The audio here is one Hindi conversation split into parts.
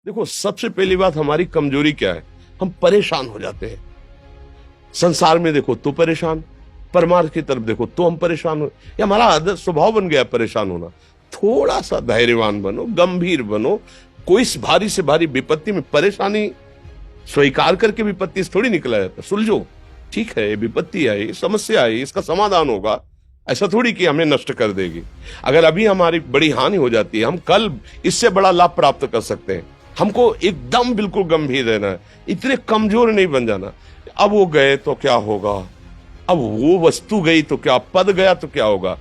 देखो, सबसे पहली बात हमारी कमजोरी क्या है? हम परेशान हो जाते हैं। संसार में देखो तो परेशान, परमार्थ की तरफ देखो तो हम परेशान हो, ये हमारा आदत स्वभाव बन गया परेशान होना। थोड़ा सा धैर्यवान बनो, गंभीर बनो। कोई इस भारी से भारी विपत्ति में परेशानी स्वीकार करके विपत्ति से थोड़ी निकला जाता। सुलझो, ठीक है, ये विपत्ति आई, समस्या आई, इसका समाधान होगा। ऐसा थोड़ी कि हमें नष्ट कर देगी। अगर अभी हमारी बड़ी हानि हो जाती है, हम कल इससे बड़ा लाभ प्राप्त कर सकते हैं। हमको एकदम बिल्कुल गंभीर रहना है, इतने कमजोर नहीं बन जाना। अब वो गए तो क्या होगा, अब वो वस्तु गई तो क्या, पद गया तो क्या होगा।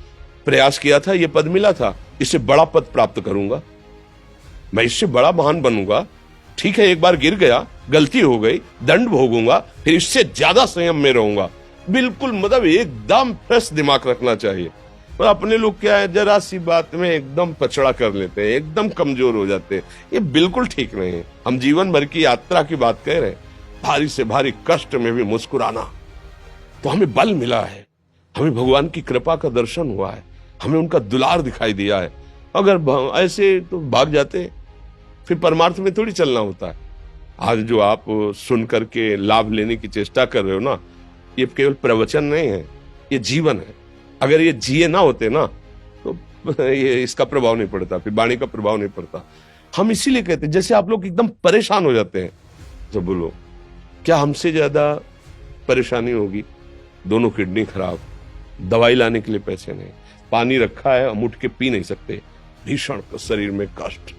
प्रयास किया था, ये पद मिला था, इससे बड़ा पद प्राप्त करूंगा, मैं इससे बड़ा महान बनूंगा। ठीक है, एक बार गिर गया, गलती हो गई, दंड भोगूंगा, फिर इससे ज्यादा संयम में रहूंगा। बिल्कुल मतलब एकदम फ्रेश दिमाग रखना चाहिए। पर अपने लोग क्या है, जरा सी बात में एकदम पछड़ा कर लेते हैं, एकदम कमजोर हो जाते हैं। ये बिल्कुल ठीक नहीं है। हम जीवन भर की यात्रा की बात कह रहे हैं, भारी से भारी कष्ट में भी मुस्कुराना, तो हमें बल मिला है, हमें भगवान की कृपा का दर्शन हुआ है, हमें उनका दुलार दिखाई दिया है। अगर ऐसे तो भाग जाते, फिर परमार्थ में थोड़ी चलना होता है। आज जो आप सुन करके लाभ लेने की चेष्टा कर रहे हो ना, ये केवल प्रवचन नहीं है, ये जीवन है। अगर ये जिए ना होते ना, तो ये इसका प्रभाव नहीं पड़ता, फिर वाणी का प्रभाव नहीं पड़ता। हम इसीलिए कहते हैं, जैसे आप लोग एकदम परेशान हो जाते हैं, तो बोलो क्या हमसे ज्यादा परेशानी होगी? दोनों किडनी खराब, दवाई लाने के लिए पैसे नहीं, पानी रखा है हम उठ के पी नहीं सकते, भीषण शरीर में कष्ट,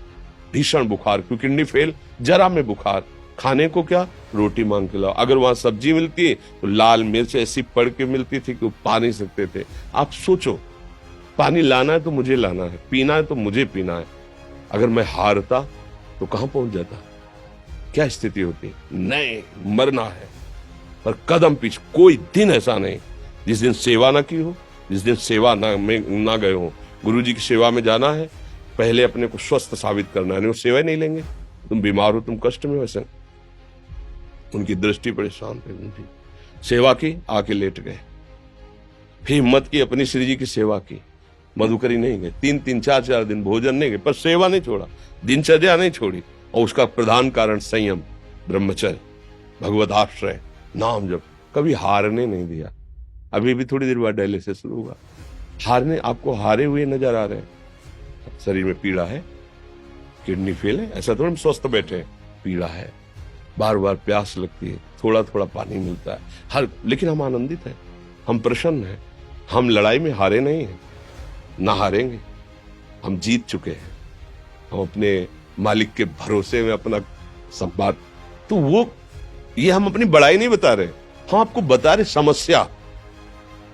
भीषण बुखार, क्योंकि किडनी फेल, जरा में बुखार, खाने को क्या, रोटी मांग के लाओ। अगर वहां सब्जी मिलती है तो लाल मिर्च ऐसी पड़ के मिलती थी कि वो पा नहीं सकते थे। आप सोचो, पानी लाना है तो मुझे लाना है, पीना है तो मुझे पीना है। अगर मैं हारता तो कहां पहुंच जाता, क्या स्थिति होती? नहीं, मरना है, पर कदम पीछे। कोई दिन ऐसा नहीं जिस दिन सेवा ना की हो, जिस दिन सेवा ना गए हो। गुरु जी की सेवा में जाना है, पहले अपने को स्वस्थ साबित करना है, नहीं वो सेवा नहीं लेंगे। तुम बीमार हो, तुम कष्ट में हो, ऐसे उनकी दृष्टि परेशान थी, उनकी सेवा की, आके लेट गए। फिर हिम्मत की, अपनी श्री जी की सेवा की, मधुकरी नहीं गए, 3-3 4-4 दिन भोजन नहीं गए, पर सेवा नहीं छोड़ा, दिनचर्या नहीं छोड़ी। और उसका प्रधान कारण संयम, ब्रह्मचर्य, भगवत आश्रय, नाम जप, कभी हारने नहीं दिया। अभी भी थोड़ी देर बाद डायलिसिस शुरू होगा, हारने, आपको हारे हुए नजर आ रहे हैं। शरीर में पीड़ा है, किडनी फेल है, ऐसा थोड़ा हम स्वस्थ बैठे हैं, पीड़ा है, बार बार प्यास लगती है, थोड़ा थोड़ा पानी मिलता है, लेकिन हम आनंदित हैं, हम प्रसन्न हैं। हम लड़ाई में हारे नहीं हैं, ना हारेंगे, हम जीत चुके हैं। हम अपने मालिक के भरोसे में अपना संवाद, तो वो ये हम अपनी बड़ाई नहीं बता रहे, हम आपको बता रहे समस्या।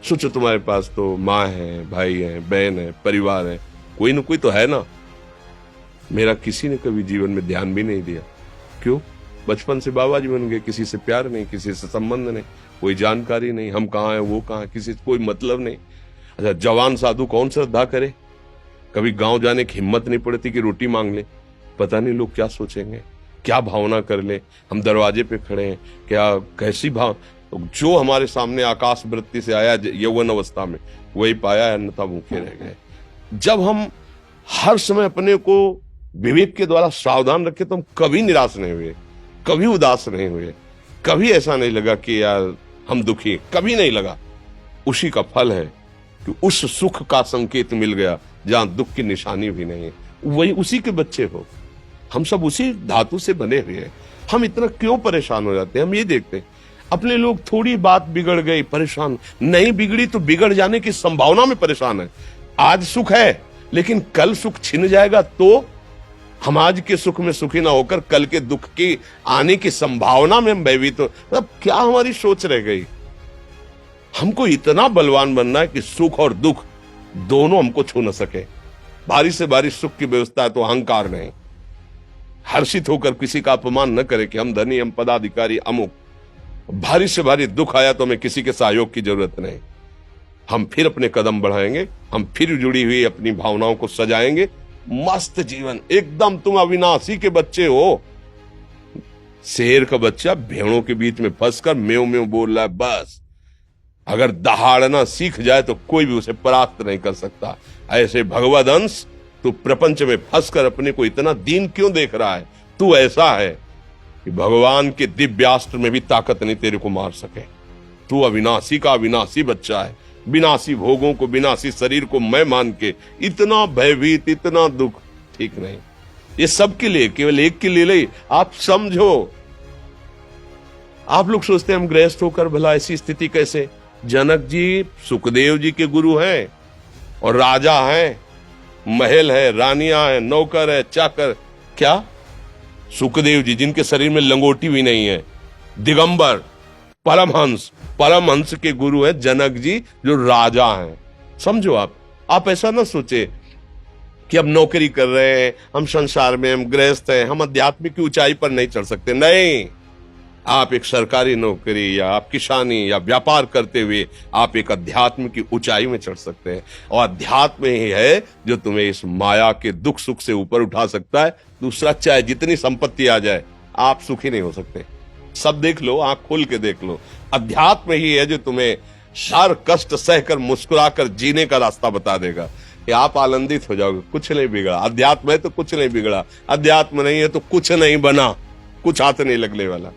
सोचो, तुम्हारे पास तो माँ है, भाई है, बहन है, परिवार है, कोई ना कोई तो है ना। मेरा किसी ने कभी जीवन में ध्यान भी नहीं दिया, क्यों? बचपन से बाबा जी बन गए, किसी से प्यार नहीं, किसी से संबंध नहीं, कोई जानकारी नहीं, हम कहाँ हैं, वो कहाँ है, किसी से कोई मतलब नहीं। अच्छा, जवान साधु कौन श्रद्धा करे? कभी गांव जाने की हिम्मत नहीं पड़ती कि रोटी मांग ले, पता नहीं लोग क्या सोचेंगे, क्या भावना कर ले। हम दरवाजे पे खड़े हैं, क्या कैसी भाव, तो जो हमारे सामने आकाश वृत्ति से आया यौवन अवस्था में, वही पाया, अन्यथा भूखे रह गए। जब हम हर समय अपने को विवेक के द्वारा सावधान रखे, तो हम कभी निराश नहीं हुए, कभी उदास नहीं हुए, कभी ऐसा नहीं लगा कि यार हम दुखी, कभी नहीं लगा। उसी का फल है कि उस सुख का संकेत मिल गया जहां दुख की निशानी भी नहीं है। वही उसी के बच्चे हो, हम सब उसी धातु से बने हुए हैं। हम इतना क्यों परेशान हो जाते हैं? हम ये देखते हैं, अपने लोग थोड़ी बात बिगड़ गई परेशान, नहीं बिगड़ी तो बिगड़ जाने की संभावना में परेशान है। आज सुख है, लेकिन कल सुख छिन जाएगा, तो हम आज के सुख में सुखी ना होकर कल के दुख की आने की संभावना में हम भयभीत हो। मतलब क्या हमारी सोच रह गई? हमको इतना बलवान बनना है कि सुख और दुख दोनों हमको छू न सके। भारी से भारी सुख की व्यवस्था है तो अहंकार नहीं, हर्षित होकर किसी का अपमान न करे कि हम धनी, हम पदाधिकारी, अमुक। भारी से भारी दुख आया तो हमें किसी के सहयोग की जरूरत नहीं, हम फिर अपने कदम बढ़ाएंगे, हम फिर जुड़ी हुई अपनी भावनाओं को सजाएंगे। मस्त जीवन, एकदम तुम अविनाशी के बच्चे हो। शेर का बच्चा भेड़ों के बीच में फंसकर म्यों म्यों बोल रहा है, बस अगर दहाड़ना सीख जाए तो कोई भी उसे परास्त नहीं कर सकता। ऐसे भगवद अंश, तू प्रपंच में फंसकर अपने को इतना दीन क्यों देख रहा है? तू ऐसा है कि भगवान के दिव्यास्त्र में भी ताकत नहीं तेरे को मार सके। तू अविनाशी का अविनाशी बच्चा है। विनाशी भोगों को, विनाशी शरीर को मैं मान के इतना भयभीत, इतना दुख ठीक नहीं। ये सबके लिए, केवल एक के लिए नहीं। आप समझो, आप लोग सोचते हैं हम गृहस्थ होकर भला ऐसी स्थिति कैसे। जनक जी सुखदेव जी के गुरु हैं और राजा हैं, महल है, रानियां हैं, नौकर है, चाकर। क्या सुखदेव जी जिनके शरीर में लंगोटी भी नहीं है, दिगंबर, परमहंस के गुरु हैं जनक जी जो राजा हैं। समझो, आप ऐसा ना सोचे कि हम नौकरी कर रहे हैं, हम संसार में, हम गृहस्थ हैं, हम आध्यात्मिक की ऊंचाई पर नहीं चढ़ सकते। नहीं, आप एक सरकारी नौकरी या आप किसानी या व्यापार करते हुए आप एक अध्यात्म की ऊंचाई में चढ़ सकते हैं। और अध्यात्म ही है जो तुम्हें इस माया के दुख सुख से ऊपर उठा सकता है। दूसरा, चाहे जितनी संपत्ति आ जाए, आप सुखी नहीं हो सकते। सब देख लो, आंख खोल के देख लो। अध्यात्म ही है जो तुम्हें हर कष्ट सहकर मुस्कुराकर जीने का रास्ता बता देगा कि आप आनंदित हो जाओगे। कुछ नहीं बिगड़ा। अध्यात्म है तो कुछ नहीं बिगड़ा, अध्यात्म नहीं है तो कुछ नहीं बना, कुछ हाथ नहीं लगने वाला।